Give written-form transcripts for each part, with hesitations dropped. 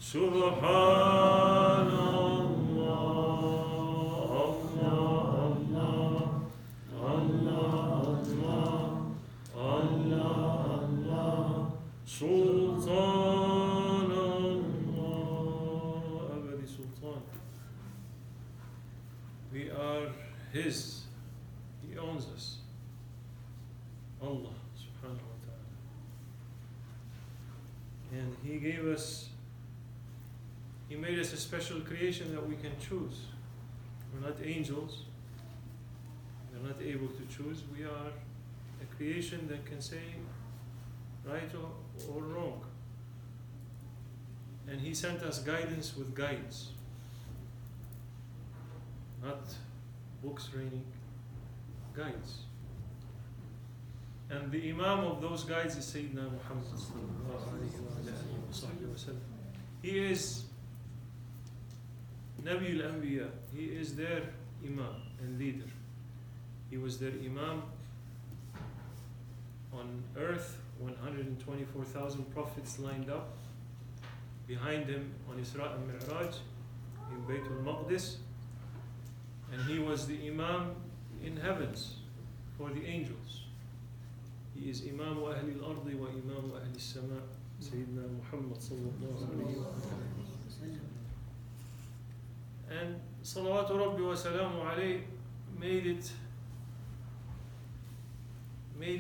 Sultan Allah, Abadi Sultan. We are His. He owns us. Allah subhanahu wa ta'ala. And He gave us, He made us a special creation that we can choose. We're not angels. We're not able to choose. We are a creation that can say right or wrong. And He sent us guidance with guides. Not books raining, guides. And the Imam of those guides is Sayyidina Muhammad sallallahu alayhi wa sallam. He is Nabi al-Anbiya. He is their Imam and leader. He was their Imam on earth, 124,000 prophets lined up behind him on Isra and Mi'raj in Baytul Maqdis. And he was the Imam in heavens for the angels. He is Imam Ahli al-Ardi wa Imam Ahli al-Sama, Sayyidina Muhammad sallallahu alayhi wa sallam. And salawatu rabbi wa salamu alayhi made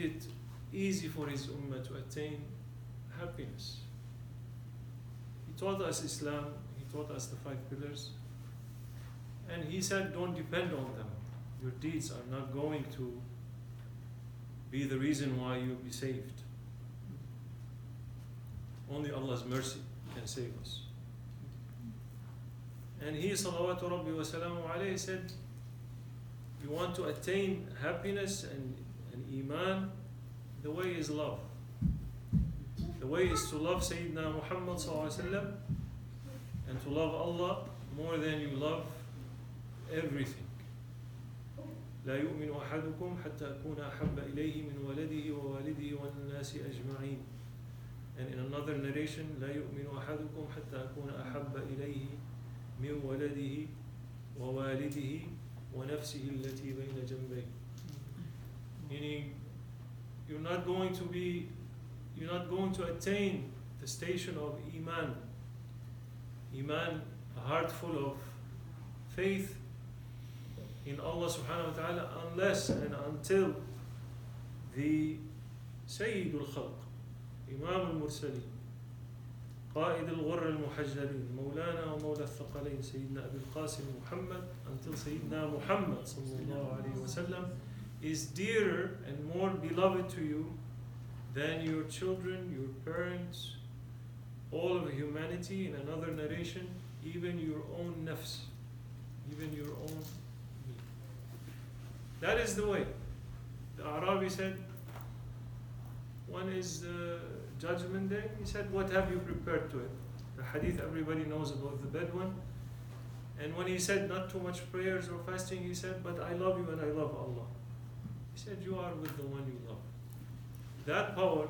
it easy for his ummah to attain happiness. He taught us Islam, he taught us the 5 pillars, and he said, don't depend on them. Your deeds are not going to be the reason why you'll be saved. Only Allah's mercy can save us. And he, salawatu rabbi wa salamu alayhi, said, you want to attain happiness and iman, the way is love. The way is to love Sayyidina Muhammad sallallahu alayhi wa sallam and to love Allah more than you love everything. لا يؤمن أحدكم حتى أكون أحب إليه من ولده ووالده والناس أجمعين. And in another narration, لا يؤمن أحدكم حتى أكون أحب إليه من ولده ووالده ونفسه التي بين جنبيه. Meaning, you're not going to attain the station of Iman. Iman, a heart full of faith in Allah subhanahu wa ta'ala, unless and until the Sayyid al-Khalq, Imam al-Mursaleen, قائد الغر المحجلين, مولانا ومولى الثقلين, Sayyidina Abil Qasim Muhammad, until Sayyidina Muhammad sallallahu alayhi wa sallam is dearer and more beloved to you than your children, your parents, all of humanity. In another narration, even your own nafs, even your own. That is the way. The Arabi said, one is Judgment Day. He said, what have you prepared to it? The hadith everybody knows about the Bedouin. And when he said not too much prayers or fasting, he said, but I love you and I love Allah. He said, you are with the one you love. That power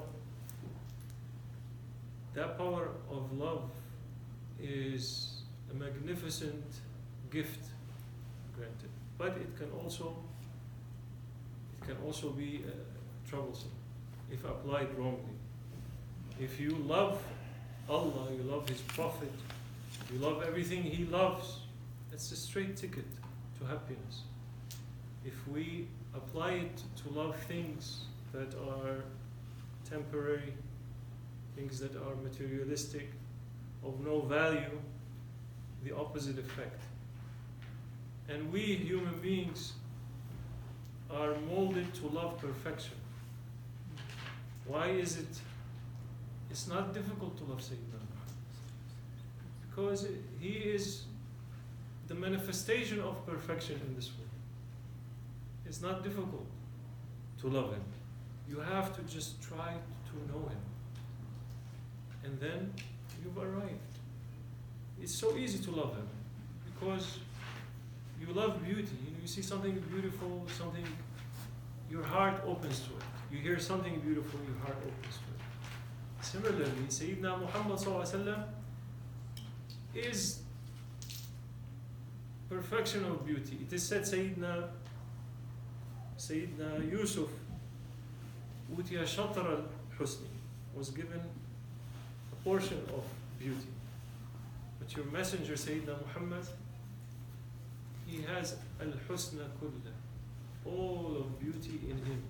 of love is a magnificent gift granted. But it can also be troublesome if applied wrongly. If you love Allah, you love His Prophet, you love everything He loves, it's a straight ticket to happiness. If we apply it to love things that are temporary, things that are materialistic, of no value, the opposite effect. And we human beings are molded to love perfection. Why is it? It's not difficult to love Sayyidina Muhammad, because he is the manifestation of perfection in this world. It's not difficult to love him. You have to just try to know him, and then you've arrived. It's so easy to love him because you love beauty. You see something beautiful, something, your heart opens to it. You hear something beautiful, your heart opens to it. Similarly, Sayyidina Muhammad sallallahu alaihi wasallam, is perfection of beauty. It is said Sayyidina Yusuf Utiya Shatr al-Husni, was given a portion of beauty. But your messenger Sayyidina Muhammad, he has al-husna kulla, all of beauty in him.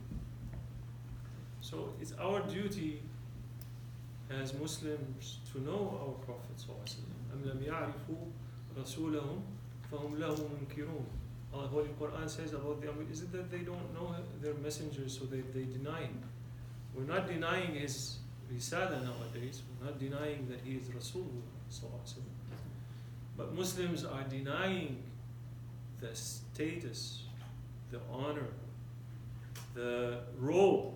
So it's our duty as Muslims to know our Prophet ﷺ. أَمْ لَمْ يَعْرِفُوا رَسُولَهُم فَهُمْ لَهُ مُنْكِرُونَ. Allah Holy Quran says about them, is it that they don't know their messengers, so they deny him? We're not denying his risala nowadays. We're not denying that he is Rasulullah. But Muslims are denying the status, the honor, the role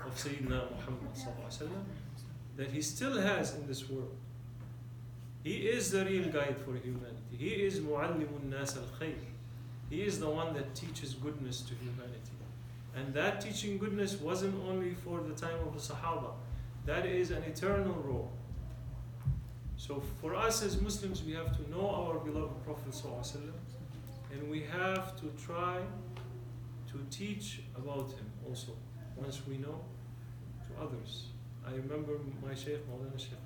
of Sayyidina Muhammad that he still has in this world. He is the real guide for humanity. He is mu'allimun nas al-khayr. He is the one that teaches goodness to humanity. And that teaching goodness wasn't only for the time of the Sahaba. That is an eternal role. So for us as Muslims, we have to know our beloved Prophet ﷺ, and we have to try to teach about him also, once we know, to others. I remember my Shaykh, Maulana Shaykh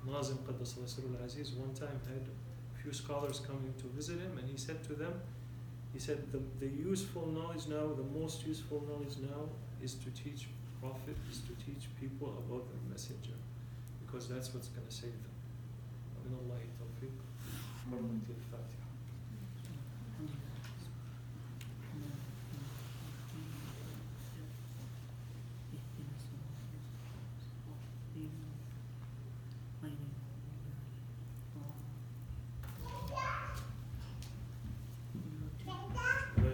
Nazim Qaddasallahu Sirrul Aziz, one time had a few scholars coming to visit him, and he said to them, he said, the useful knowledge now, the most useful knowledge now is to teach Prophet, is to teach people about their messenger, because that's what's going to save them. من الله التوفيق. حرمة الفاتحة.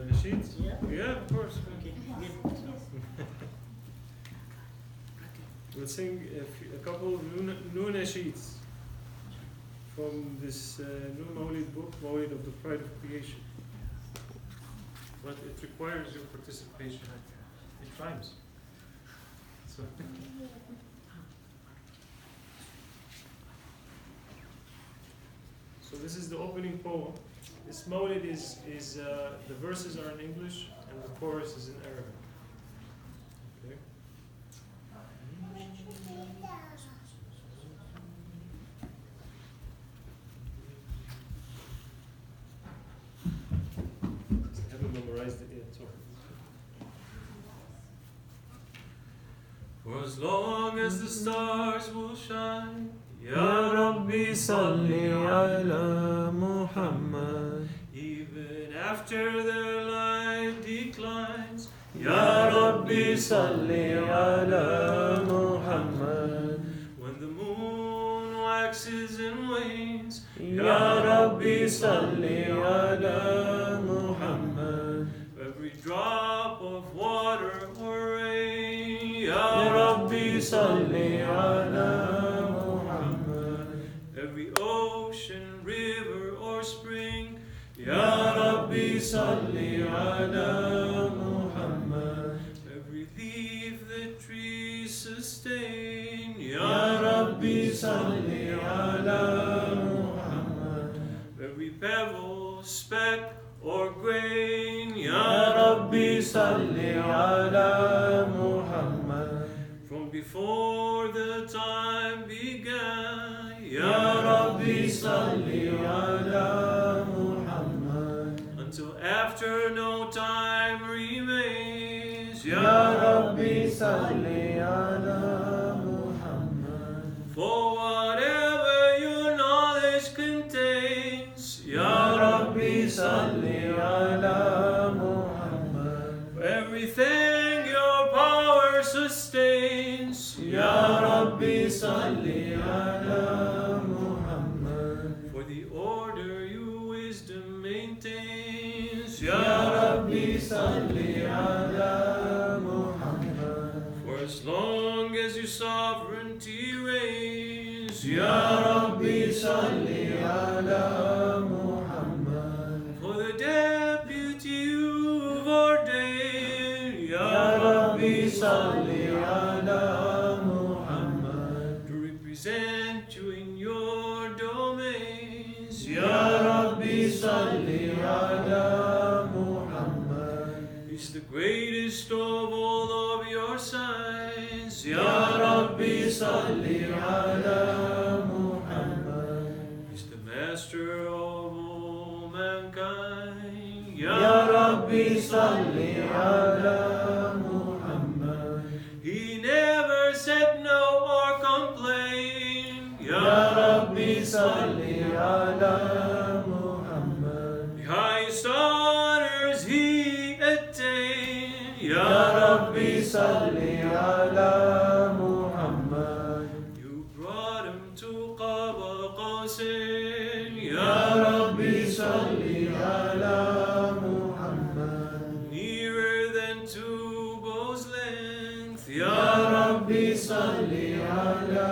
Nasheed? Yeah, of course. Okay. We'll sing a couple of new nasheeds from this new Mawlid book, Mawlid of the Pride of Creation. But it requires your participation. It rhymes. So, so this is the opening poem. This Mawlid is the verses are in English and the chorus is in Arabic. Okay. I haven't memorized it yet, sorry. For as long as the stars will shine, Ya Rabbi Salli ala Muhammad. Even after their light declines, Ya Rabbi Salli ala Muhammad. When the moon waxes and wanes, Ya Rabbi Salli ala Muhammad. Every drop of water or rain, Ya Rabbi Salli ala Muhammad. Every ocean, river or spring, Ya Rabbi Salli ala Muhammad. Every leaf the trees sustain, Ya Rabbi Salli ala Muhammad. Every pebble, speck or grain, Ya Rabbi Salli ala Muhammad. From before the time began, Ya Rabbi Salli ala Muhammad. Until after no time remains, Ya Rabbi Salli ala Muhammad. For whatever your knowledge contains, Ya Rabbi Salli ala Muhammad. For everything your power sustains, Ya Rabbi Salli ala Muhammad. For the order your wisdom maintains, Ya Rabbi Salli ala Muhammad. For as long as your sovereignty reigns, Ya Rabbi Salli ala Muhammad. For the deputy you've ordained, Ya Rabbi Salli ala Muhammad. To represent you in your domain, Rabbi salli ala Muhammad. He's the master of all mankind. Ya Rabbi salli ala Muhammad. He never said no or complained. Ya Rabbi salli ala Muhammad. The highest honors he attained. Ya Rabbi salli ala Muhammad. You brought him to Qaba Qawsin. Ya Rabbi salli ala Muhammad. Nearer than two bows' length. Ya Rabbi salli ala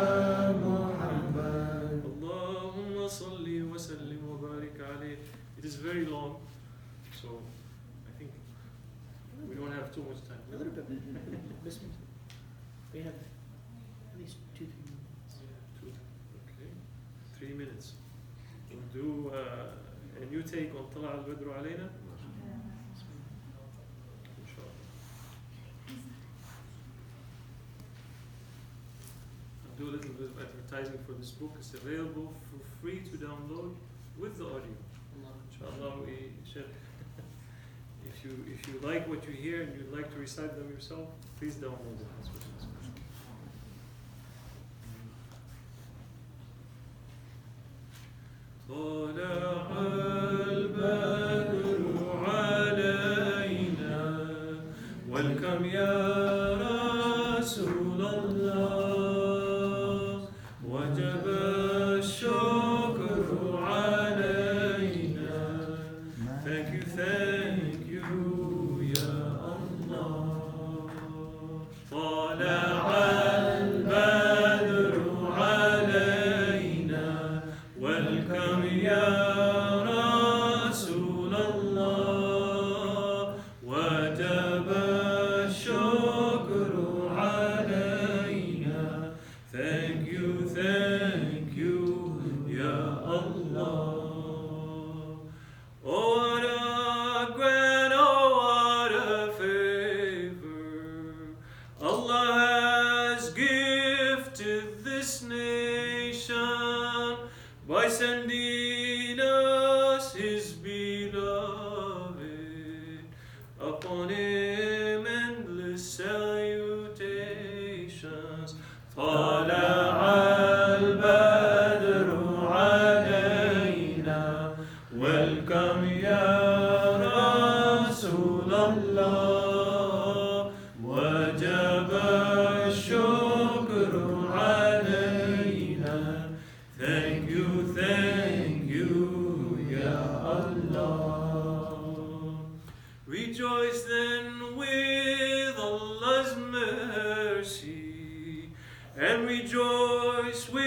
Muhammad. Allahumma salli wa sallim wa barik alayh. It is very long, so I think we don't have too much time. A little bit. Listen, we have at least 2-3 minutes. Okay, 3 minutes. We'll do a new take on Tala al-Badru alayna. Inshallah. I'll do a little bit of advertising for this book. It's available for free to download with the audio. Inshallah, if you like what you hear and you'd like to recite them yourself, please download it. That's what it's for. طلع البدر علينا welcome يا رسول الله وجب الشكر علينا thank you يا الله طلع البدر علينا welcome يا رسول الله وجب الشكر علينا thank you يا الله. Oh, what a grand, oh, what a favor Allah has gifted this nation by sending us His beloved. Upon Him endless salutations. طلع البدر علينا welcome يا رسول الله وجب الشكر علينا thank you يا الله. Rejoice then with Allah's mercy and rejoice with